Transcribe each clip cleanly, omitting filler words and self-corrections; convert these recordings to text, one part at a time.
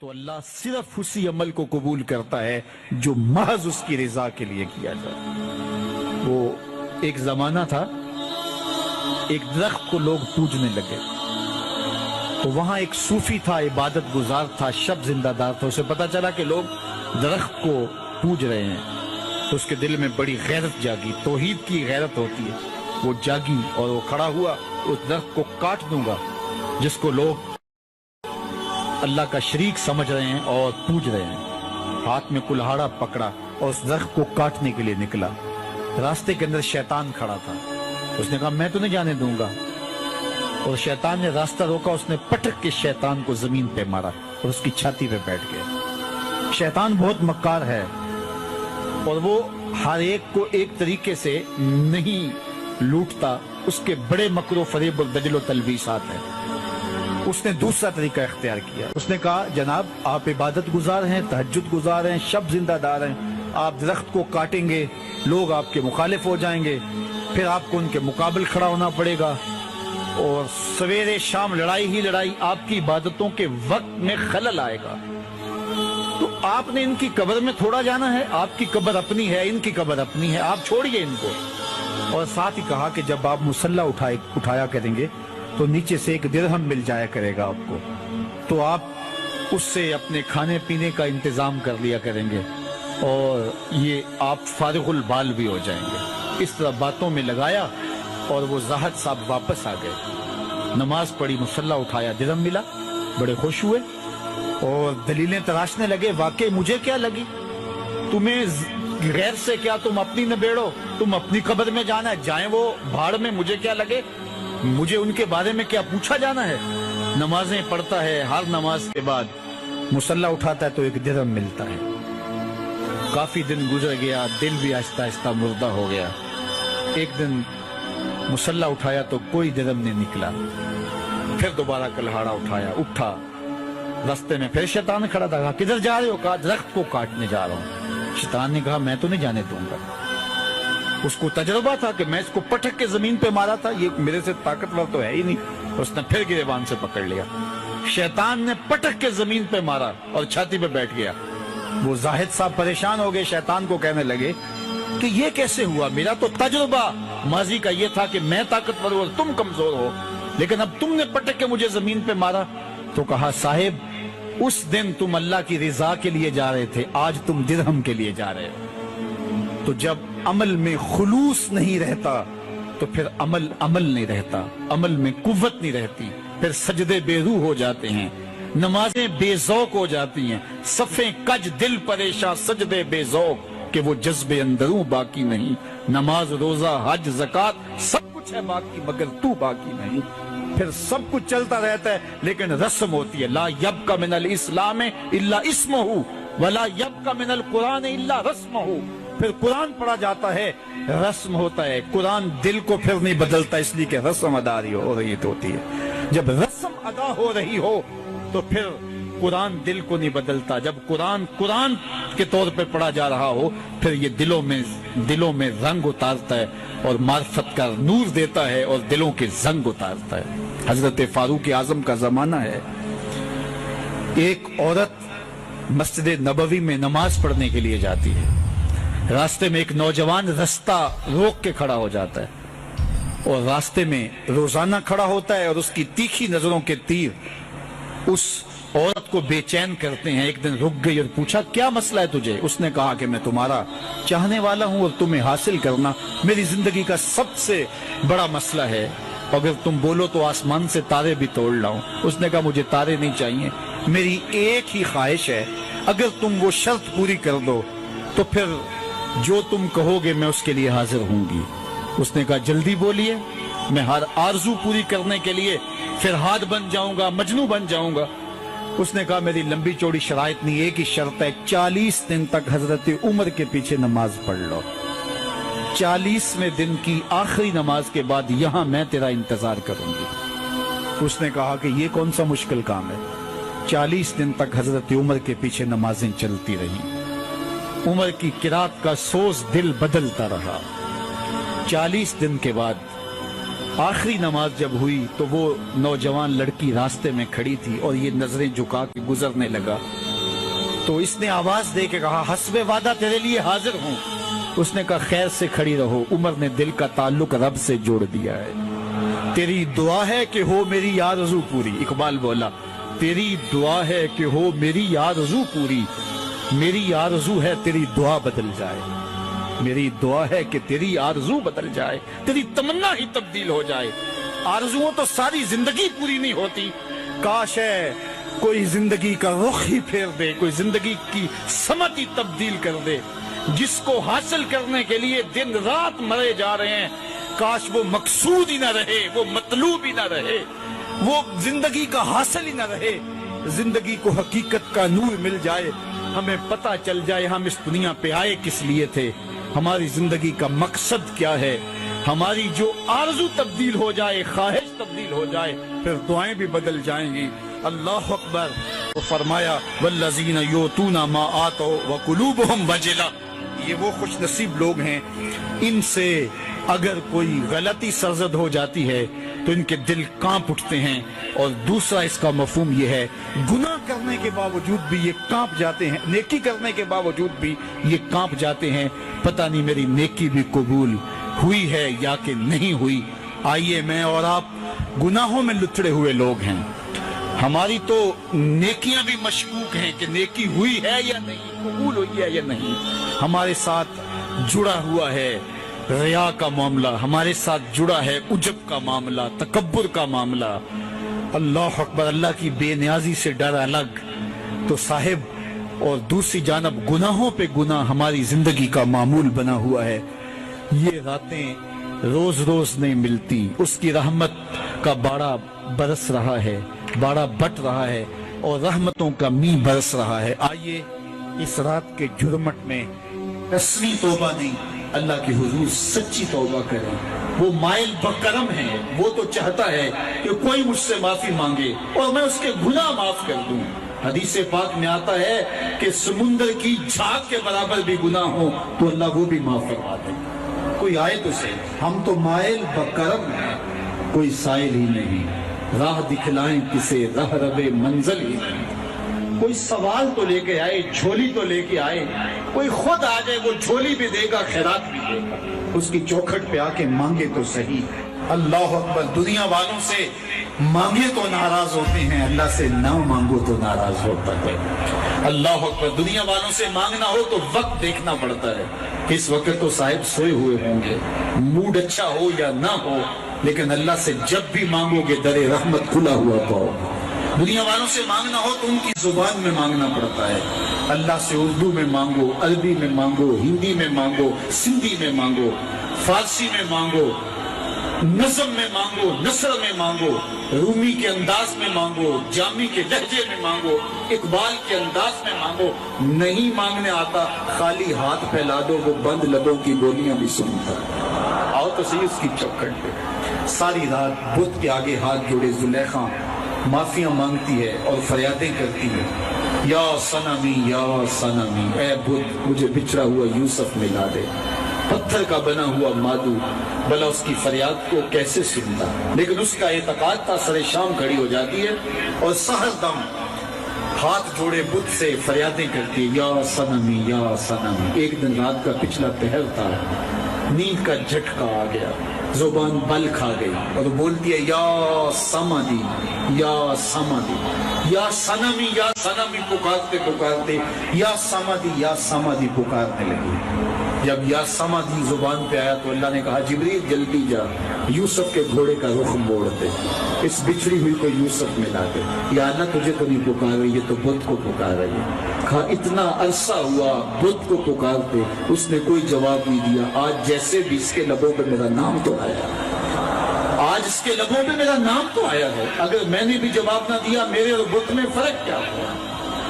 تو اللہ صرف اسی عمل کو قبول کرتا ہے جو محض اس کی رضا کے لیے کیا جائے۔ وہ ایک زمانہ تھا، ایک درخت کو لوگ پوجنے لگے، تو وہاں ایک صوفی تھا، عبادت گزار تھا، شب زندہ دار تھا۔ اسے پتا چلا کہ لوگ درخت کو پوج رہے ہیں، تو اس کے دل میں بڑی غیرت جاگی، توحید کی غیرت ہوتی ہے، وہ جاگی اور وہ کھڑا ہوا، اس درخت کو کاٹ دوں گا جس کو لوگ اللہ کا شریک سمجھ رہے ہیں اور پوج رہے ہیں۔ ہاتھ میں کلہاڑا پکڑا اور اس درخت کو کاٹنے کے لیے نکلا۔ راستے کے اندر شیطان کھڑا تھا، اس نے کہا میں تو نہیں جانے دوں گا، اور شیطان نے راستہ روکا، اس نے پٹک کے شیطان کو زمین پہ مارا اور اس کی چھاتی پہ بیٹھ گیا۔ شیطان بہت مکار ہے اور وہ ہر ایک کو ایک طریقے سے نہیں لوٹتا، اس کے بڑے مکر و فریب اور دجل و تلبیسات ہیں۔ اس نے دوسرا طریقہ اختیار کیا، اس نے کہا جناب آپ عبادت گزار ہیں، تہجد گزار ہیں، شب زندہ دار ہیں، آپ درخت کو کاٹیں گے، لوگ آپ کے مخالف ہو جائیں گے، پھر آپ کو ان کے مقابل کھڑا ہونا پڑے گا، اور سویرے شام لڑائی ہی لڑائی، آپ کی عبادتوں کے وقت میں خلل آئے گا۔ تو آپ نے ان کی قبر میں تھوڑا جانا ہے، آپ کی قبر اپنی ہے، ان کی قبر اپنی ہے، آپ چھوڑیے ان کو۔ اور ساتھ ہی کہا کہ جب آپ مصلی اٹھایا کریں گے تو نیچے سے ایک درہم مل جایا کرے گا آپ کو، تو آپ اس سے اپنے کھانے پینے کا انتظام کر لیا کریں گے، اور یہ آپ فارغ البال بھی ہو جائیں گے۔ اس طرح باتوں میں لگایا اور وہ زاہد صاحب واپس آ گئے، نماز پڑھی، مصلی اٹھایا، درہم ملا، بڑے خوش ہوئے اور دلیلیں تراشنے لگے۔ واقعی مجھے کیا لگی، تمہیں غیر سے کیا، تم اپنی نبیڑو، تم اپنی قبر میں جانا ہے، جائیں وہ بھاڑ میں، مجھے کیا لگے، مجھے ان کے بارے میں کیا پوچھا جانا ہے۔ نمازیں پڑھتا ہے، ہر نماز کے بعد مصلی اٹھاتا ہے تو ایک درہم ملتا ہے۔ کافی دن گزر گیا، دل بھی آہستہ آہستہ مردہ ہو گیا۔ ایک دن مصلی اٹھایا تو کوئی درہم نہیں نکلا، پھر دوبارہ کلہاڑا اٹھایا، اٹھا، راستے میں پھر شیطان کھڑا تھا، کہا کدھر جا رہے ہو، کہا درخت کو کاٹنے جا رہا ہوں۔ شیطان نے کہا میں تو نہیں جانے دوں گا۔ اس کو تجربہ تھا کہ میں اس کو پٹک کے زمین پہ مارا تھا، یہ میرے سے طاقتور تو ہے ہی نہیں۔ اس نے پھر گریبان سے پکڑ لیا، شیطان نے پٹک کے زمین پہ مارا اور چھاتی پہ بیٹھ گیا۔ وہ زاہد صاحب پریشان ہو گئے، شیطان کو کہنے لگے کہ یہ کیسے ہوا، میرا تو تجربہ ماضی کا یہ تھا کہ میں طاقتور ہوں اور تم کمزور ہو، لیکن اب تم نے پٹک کے مجھے زمین پہ مارا۔ تو کہا صاحب اس دن تم اللہ کی رضا کے لیے جا رہے تھے، آج تم درہم کے لیے جا رہے ہو۔ تو جب عمل میں خلوص نہیں رہتا تو پھر عمل نہیں رہتا، عمل میں قوت نہیں رہتی، پھر سجدے بے روح ہو جاتے ہیں، نمازیں بے ذوق ہو جاتی ہیں، صفیں کج دل پریشاں، سجدے بے ذوق کہ وہ جذبے اندروں باقی نہیں۔ نماز روزہ حج زکات سب کچھ ہے باقی مگر تو باقی نہیں۔ پھر سب کچھ چلتا رہتا ہے لیکن رسم ہوتی ہے، لا یبقى من الاسلام الا اسمہ ولا یبقى من القرآن الا رسمہ۔ پھر قرآن پڑھا جاتا ہے، رسم ہوتا ہے، قرآن دل کو پھر نہیں بدلتا، اس لیے کہ رسم ادا ہو رہی ہوتی ہے۔ جب رسم ادا ہو رہی ہو تو پھر قرآن دل کو نہیں بدلتا۔ جب قرآن کے طور پہ پڑھا جا رہا ہو پھر یہ دلوں میں رنگ اتارتا ہے اور معرفت کا نور دیتا ہے اور دلوں کے زنگ اتارتا ہے۔ حضرت فاروق اعظم کا زمانہ ہے، ایک عورت مسجد نبوی میں نماز پڑھنے کے لیے جاتی ہے، راستے میں ایک نوجوان رستہ روک کے کھڑا ہو جاتا ہے اور راستے میں روزانہ کھڑا ہوتا ہے اور اس کی تیکھی نظروں کے تیر اس عورت کو بے چین کرتے ہیں۔ ایک دن رک گئی اور پوچھا کیا مسئلہ ہے تجھے؟ اس نے کہا کہ میں تمہارا چاہنے والا ہوں اور تمہیں حاصل کرنا میری زندگی کا سب سے بڑا مسئلہ ہے، اگر تم بولو تو آسمان سے تارے بھی توڑ لاؤں۔ اس نے کہا مجھے تارے نہیں چاہیے، میری ایک ہی خواہش ہے، اگر تم وہ شرط پوری کر دو تو پھر جو تم کہو گے میں اس کے لیے حاضر ہوں گی۔ اس نے کہا جلدی بولیے، میں ہر آرزو پوری کرنے کے لیے فرہاد بن جاؤں گا، مجنوں بن جاؤں گا۔ اس نے کہا میری لمبی چوڑی شرائط نہیں، ایک ہی شرط ہے، 40 دن تک حضرت عمر کے پیچھے نماز پڑھ لو، 40ویں دن کی آخری نماز کے بعد یہاں میں تیرا انتظار کروں گی۔ اس نے کہا کہ یہ کون سا مشکل کام ہے۔ 40 دن تک حضرت عمر کے پیچھے نمازیں چلتی رہیں، عمر کی قرات کا سوز دل بدلتا رہا۔ 40 دن کے بعد آخری نماز جب ہوئی تو وہ نوجوان لڑکی راستے میں کھڑی تھی اور یہ نظریں جھکا کے گزرنے لگا، تو اس نے آواز دے کے کہا حسب وعدہ تیرے لیے حاضر ہوں۔ اس نے کہا خیر سے کھڑی رہو، عمر نے دل کا تعلق رب سے جوڑ دیا ہے۔ تیری دعا ہے کہ ہو میری آرزو پوری، اقبال بولا تیری دعا ہے کہ ہو میری آرزو پوری، میری آرزو ہے تیری دعا بدل جائے، میری دعا ہے کہ تیری آرزو بدل جائے، تیری تمنا ہی تبدیل ہو جائے۔ آرزوؤں تو ساری زندگی پوری نہیں ہوتی، کاش ہے کوئی زندگی کا رخ ہی پھیر دے، کوئی زندگی کی سمت ہی تبدیل کر دے۔ جس کو حاصل کرنے کے لیے دن رات مرے جا رہے ہیں، کاش وہ مقصود ہی نہ رہے، وہ مطلوب ہی نہ رہے، وہ زندگی کا حاصل ہی نہ رہے، زندگی کو حقیقت کا نور مل جائے، ہمیں پتہ چل جائے ہم اس دنیا پہ آئے کس لیے تھے، ہماری زندگی کا مقصد کیا ہے۔ ہماری جو آرزو تبدیل ہو جائے، خواہش تبدیل ہو جائے، پھر دعائیں بھی بدل جائیں گی۔ اللہ اکبر۔ تو فرمایا والذین یؤتون ما آتوا وقلوبہم وجلہ، یہ وہ خوش نصیب لوگ ہیں، ان سے اگر کوئی غلطی سرزد ہو جاتی ہے تو ان کے دل کانپ اٹھتے ہیں۔ اور دوسرا اس کا مفہوم یہ ہے گناہ کرنے کے باوجود بھی یہ کانپ جاتے ہیں، نیکی کرنے کے باوجود بھی یہ کانپ جاتے ہیں، پتہ نہیں میری نیکی بھی قبول ہوئی ہے یا کہ نہیں ہوئی۔ آئیے میں اور آپ گناہوں میں لتڑے ہوئے لوگ ہیں، ہماری تو نیکیاں بھی مشکوک ہیں کہ نیکی ہوئی ہے یا نہیں، قبول ہوئی ہے یا نہیں۔ ہمارے ساتھ جڑا ہوا ہے ریا کا معاملہ، ہمارے ساتھ جڑا ہے عجب کا معاملہ، تکبر کا معاملہ۔ اللہ اکبر۔ اللہ کی بے نیازی سے ڈر الگ تو صاحب، اور دوسری جانب گناہوں پہ گناہ ہماری زندگی کا معمول بنا ہوا ہے۔ یہ راتیں روز روز نہیں ملتی، اس کی رحمت کا باڑا برس رہا ہے، باڑا بٹ رہا ہے اور رحمتوں کا می برس رہا ہے۔ آئیے اس رات کے جرمٹ میں رسمی توبہ نہیں، اللہ کے حضور سچی توبہ کریں۔ وہ مائل بکرم ہے، وہ تو چاہتا ہے کہ کوئی مجھ سے معافی مانگے اور میں اس کے گناہ معاف کر دوں۔ حدیث پاک میں آتا ہے کہ سمندر کی جھاگ کے برابر بھی گناہ ہو تو اللہ وہ بھی معاف فرما دے۔ کوئی آئے تو سے، ہم تو مائل بکرم ہیں، کوئی سائل ہی نہیں، راہ دکھلائیں کسے راہ ربے منزل ہی نہیں۔ کوئی سوال تو لے کے آئے، جھولی تو لے کے آئے، کوئی خود آ جائے، وہ جھولی بھی دے گا، خیرات بھی دے گا، اس کی چوکھٹ پہ آ کے مانگے تو صحیح۔ اللہ اکبر۔ دنیا والوں سے مانگے تو ناراض ہوتے ہیں، اللہ سے نہ مانگو تو ناراض ہوتا ہے۔ اللہ اکبر۔ دنیا والوں سے مانگنا ہو تو وقت دیکھنا پڑتا ہے، اس وقت تو صاحب سوئے ہوئے ہوں گے، موڈ اچھا ہو یا نہ ہو، لیکن اللہ سے جب بھی مانگو گے در رحمت کھلا ہوا پاؤ۔ دنیا والوں سے مانگنا ہو تو ان کی زبان میں مانگنا پڑتا ہے، اللہ سے اردو میں مانگو، عربی میں مانگو، ہندی میں مانگو، سندھی میں مانگو، فارسی میں مانگو، نظم میں مانگو، نثر میں مانگو، رومی کے انداز میں مانگو، جامی کے لہجے میں مانگو، اقبال کے انداز میں مانگو۔ نہیں مانگنے آتا خالی ہاتھ پھیلا دو، وہ بند لبوں کی بولیاں بھی سنتا ہے۔ آؤ تو صحیح اس کی چوکھٹ پہ۔ ساری رات بت کے آگے ہاتھ جوڑے زلیخا معافیاں مانگتی ہے اور فریادیں کرتی ہے، یا صنمی یا صنمی، اے بت مجھے بچھڑا ہوا یوسف ملا دے۔ پتھر کا بنا ہوا مادو بھلا اس کی فریاد کو کیسے سنتا، لیکن اس کا اعتقاد تھا سر شام کھڑی ہو جاتی ہے اور سحر دم ہاتھ جوڑے بت سے فریادیں کرتی ہے، یا صنمی یا صنمی۔ ایک دن رات کا پچھلا پہر تھا، نیند کا جھٹکا آ گیا، زبان بل کھا گئی اور بولتی ہے یا سمادی یا سمادی، یا صنمی پکارتے پکارتے یا سمادی پکارنے لگی۔ جب یا سمادی زبان پہ آیا تو اللہ نے کہا جبریل جلدی جا، یوسف کے گھوڑے کا رخ موڑ دے، اس بچھڑی ہوئی کو یوسف ملا دے۔ یا اللہ تجھے تو نہیں پکار رہی، یہ تو بت کو پکار رہی ہے۔ کہا اتنا عرصہ ہوا بت کو پکارتے، اس نے کوئی جواب نہیں دیا، آج جیسے بھی اس کے لبوں پہ میرا نام تو آیا، آج اس کے لبوں پہ میرا نام تو آیا ہے، اگر میں نے بھی جواب نہ دیا میرے اور بت میں فرق کیا ہوا؟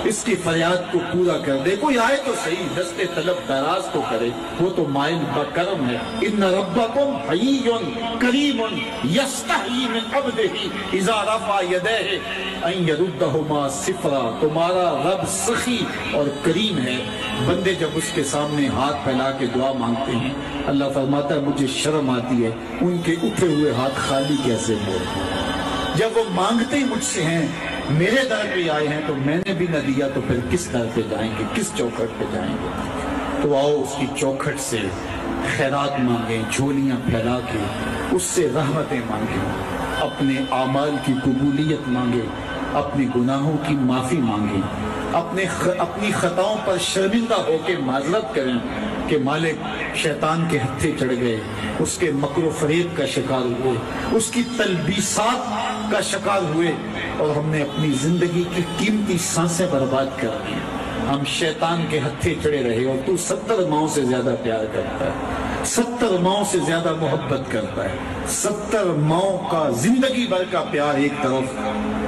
اس کی فریاد کو پورا کر دے. کوئی آئے تو صحیح, دستے طلب دراز تو کرے, وہ تو مائل بکرم ہے. ان ربکم حیی کریم یستحیی من عبدہ اذا رفع یدیہ ان یردہما صفرا. تمہارا رب سخی اور کریم ہے, بندے جب اس کے سامنے ہاتھ پھیلا کے دعا مانگتے ہیں, اللہ فرماتا ہے مجھے شرم آتی ہے ان کے اٹھے ہوئے ہاتھ خالی کیسے موڑ. جب وہ مانگتے ہی مجھ سے ہیں, میرے در پہ آئے ہیں, تو میں نے بھی نہ دیا تو پھر کس در پہ جائیں گے, کس چوکھٹ پہ جائیں گے. تو آؤ اس کی چوکھٹ سے خیرات مانگیں, جھولیاں پھیلا کے اس سے رحمتیں مانگیں, اپنے اعمال کی قبولیت مانگیں, اپنے گناہوں کی معافی مانگیں, اپنی خطاؤں پر شرمندہ ہو کے معذرت کریں کہ مالک شیطان کے ہتھے چڑھ گئے, اس کے مکر و فریب کا شکار ہوئے, اس کی تلبیسات کا شکار ہوئے, اور ہم نے اپنی زندگی کی قیمتی سانسیں برباد کر دی. ہم شیطان کے ہتھے چڑھے رہے, اور تو 70 ماؤں سے زیادہ پیار کرتا ہے, 70 ماؤں سے زیادہ محبت کرتا ہے. 70 ماؤں کا زندگی بھر کا پیار ایک طرف,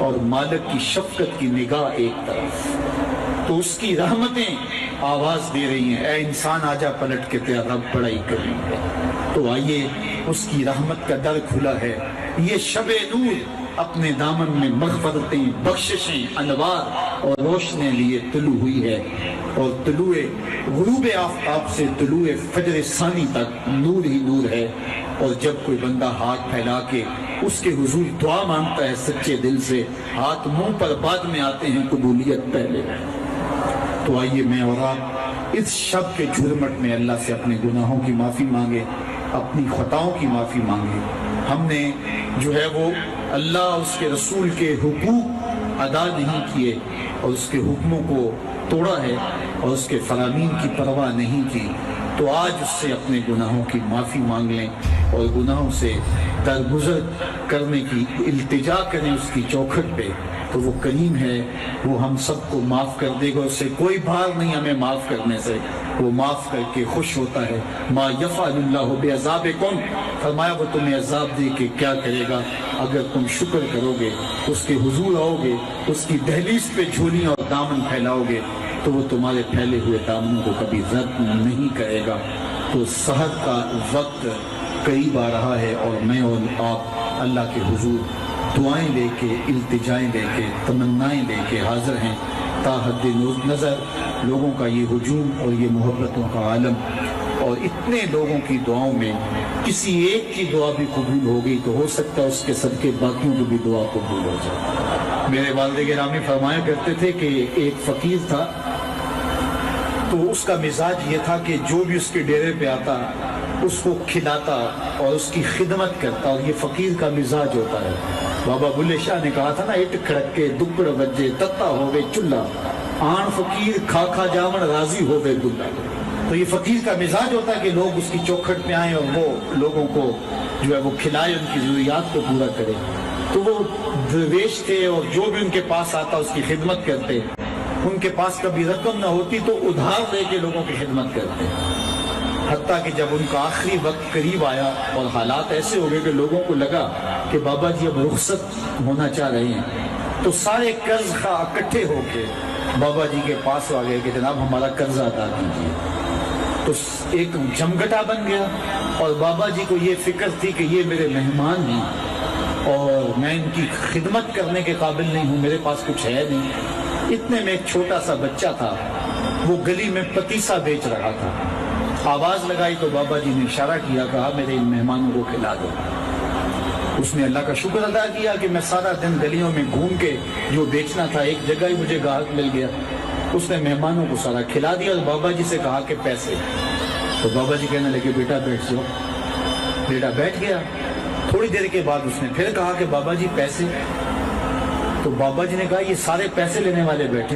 اور مالک کی شفقت کی نگاہ ایک طرف. تو اس کی رحمتیں آواز دے رہی ہیں, اے انسان آجا پلٹ کے تیرا رب بڑائی کریں گے. تو آئیے, اس کی رحمت کا در کھلا ہے. یہ شب نور اپنے دامن میں مغفرتیں, بخششیں, انوار اور روشنیں لیے طلوع ہوئی ہے, اور طلوع غروب آفتاب سے طلوع فجر ثانی تک نور ہی نور ہے. اور جب کوئی بندہ ہاتھ پھیلا کے اس کے حضور دعا مانگتا ہے سچے دل سے, ہاتھ منہ پر بعد میں آتے ہیں, قبولیت پہلے. تو آئیے میں اور آپ اس شب کے جھرمٹ میں اللہ سے اپنے گناہوں کی معافی مانگے, اپنی خطاؤں کی معافی مانگے. ہم نے جو ہے وہ اللہ اس کے رسول کے حقوق ادا نہیں کیے, اور اس کے حکموں کو توڑا ہے, اور اس کے فرامین کی پرواہ نہیں کی. تو آج اس سے اپنے گناہوں کی معافی مانگ لیں, اور گناہوں سے درگزر کرنے کی التجا کریں اس کی چوکھٹ پہ. تو وہ کریم ہے, وہ ہم سب کو معاف کر دے گا, اس سے کوئی بھار نہیں ہمیں معاف کرنے سے, وہ معاف کر کے خوش ہوتا ہے. ما یفعل اللہ بعذابکم, فرمایا وہ تمہیں عذاب دے کے کیا کرے گا اگر تم شکر کرو گے, اس کے حضور آؤ گے, اس کی دہلیز پہ جھولیاں اور دامن پھیلاؤ گے, تو وہ تمہارے پھیلے ہوئے دامنوں کو کبھی رد نہیں کرے گا. تو سحر کا وقت قریب آ رہا ہے, اور میں اور آپ اللہ کے حضور دعائیں لے کے, التجائیں لے کے, تمنائیں لے کے حاضر ہیں. تا حد نظر لوگوں کا یہ ہجوم اور یہ محبتوں کا عالم, اور اتنے لوگوں کی دعاؤں میں کسی ایک کی دعا بھی قبول ہو گئی تو ہو سکتا ہے اس کے صدقے باقیوں کی بھی دعا قبول ہو جائے. میرے والد گرامی فرمایا کرتے تھے کہ ایک فقیر تھا, تو اس کا مزاج یہ تھا کہ جو بھی اس کے ڈیرے پہ آتا اس کو کھلاتا اور اس کی خدمت کرتا, اور یہ فقیر کا مزاج ہوتا ہے. بابا بلے شاہ نے کہا تھا نا, اٹ کھڑکے دکڑ بجے تتا ہوئے چلا, آن فقیر کھا کھا جاون راضی ہوئے دلہ. تو یہ فقیر کا مزاج ہوتا ہے کہ لوگ اس کی چوکھٹ میں آئیں اور وہ لوگوں کو جو ہے وہ کھلائے, ان کی ضروریات کو پورا کرے. تو وہ درویش تھے, اور جو بھی ان کے پاس آتا اس کی خدمت کرتے. ان کے پاس کبھی رقم نہ ہوتی تو ادھار دے کے لوگوں کی خدمت کرتے. حتیٰ کہ جب ان کا آخری وقت قریب آیا اور حالات ایسے ہو گئے کہ لوگوں کو لگا کہ بابا جی اب رخصت ہونا چاہ رہے ہیں, تو سارے قرض خواہ اکٹھے ہو کے بابا جی کے پاس آ گئے کہ جناب ہمارا قرضہ ادا کیجیے. تو ایک جمگٹا بن گیا, اور بابا جی کو یہ فکر تھی کہ یہ میرے مہمان ہیں, اور میں ان کی خدمت کرنے کے قابل نہیں ہوں, میرے پاس کچھ ہے نہیں. اتنے میں ایک چھوٹا سا بچہ تھا, وہ گلی میں پتیسا بیچ رہا تھا. آواز لگائی تو بابا جی نے اشارہ کیا, کہا میرے ان مہمانوں کو کھلا دو. اس نے اللہ کا شکر ادا کیا کہ میں سارا دن گلیوں میں گھوم کے جو بیچنا تھا ایک جگہ ہی مجھے گاہک مل گیا. اس نے مہمانوں کو سارا کھلا دیا, اور بابا جی سے کہا کہ پیسے. تو بابا جی کہنے لگے بیٹا بیٹھ جاؤ. بیٹا بیٹھ گیا. تھوڑی دیر کے بعد اس نے پھر کہا کہ بابا جی پیسے. تو بابا جی نے کہا یہ سارے پیسے لینے والے بیٹھے,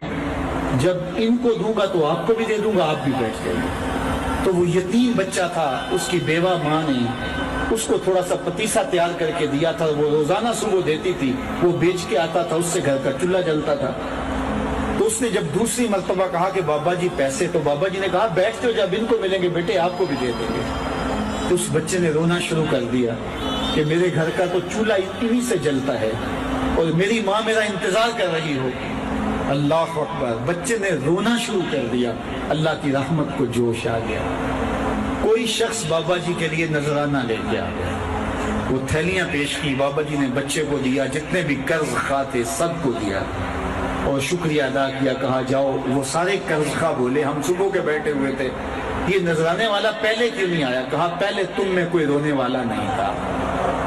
جب ان کو دوں گا تو آپ کو بھی دے دوں گا, آپ بھی بیٹھ جائیں گے. تو وہ یتیم بچہ تھا, اس کی بیوہ ماں نے اس کو تھوڑا سا پتیسا تیار کر کے دیا تھا, وہ روزانہ صبح دیتی تھی, وہ بیچ کے آتا تھا, اس سے گھر کا چولہا جلتا تھا. تو اس نے جب دوسری مرتبہ کہا کہ بابا جی پیسے, تو بابا جی نے کہا بیٹھتے ہو, جب ان کو ملیں گے بیٹے آپ کو بھی دے دیں گے. تو اس بچے نے رونا شروع کر دیا کہ میرے گھر کا تو چولہا انہی سے جلتا ہے, اور میری ماں میرا انتظار کر رہی ہو. اللہ اکبر، بچے نے رونا شروع کر دیا، اللہ کی رحمت کو جوش آ گیا۔ کوئی شخص بابا جی کے لیے نذرانہ لے کے آ گیا، وہ تھیلیاں پیش کی، بابا جی نے بچے کو دیا، جتنے بھی قرض خواہ تھے سب کو دیا اور شکریہ ادا کیا، کہا جاؤ۔ وہ سارے قرض خواہ بولے ہم صبح کے بیٹھے ہوئے تھے، یہ نذرانے والا پہلے کیوں نہیں آیا؟ کہا پہلے تم میں کوئی رونے والا نہیں تھا،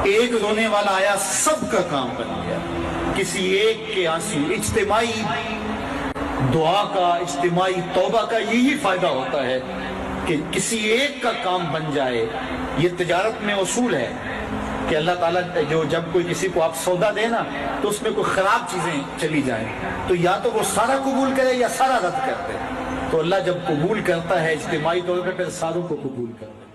ایک رونے والا آیا، سب کا کام بن گیا۔ کسی ایک کے آنسو، اجتماعی دعا کا، اجتماعی توبہ کا یہی فائدہ ہوتا ہے کہ کسی ایک کا کام بن جائے۔ یہ تجارت میں اصول ہے کہ اللہ تعالیٰ جو جب کوئی کسی کو آپ سودا دے نا تو اس میں کوئی خراب چیزیں چلی جائیں تو یا تو وہ سارا قبول کرے یا سارا رد کر دے، تو اللہ جب قبول کرتا ہے اجتماعی طور پہ پھر ساروں کو قبول کرتا ہے۔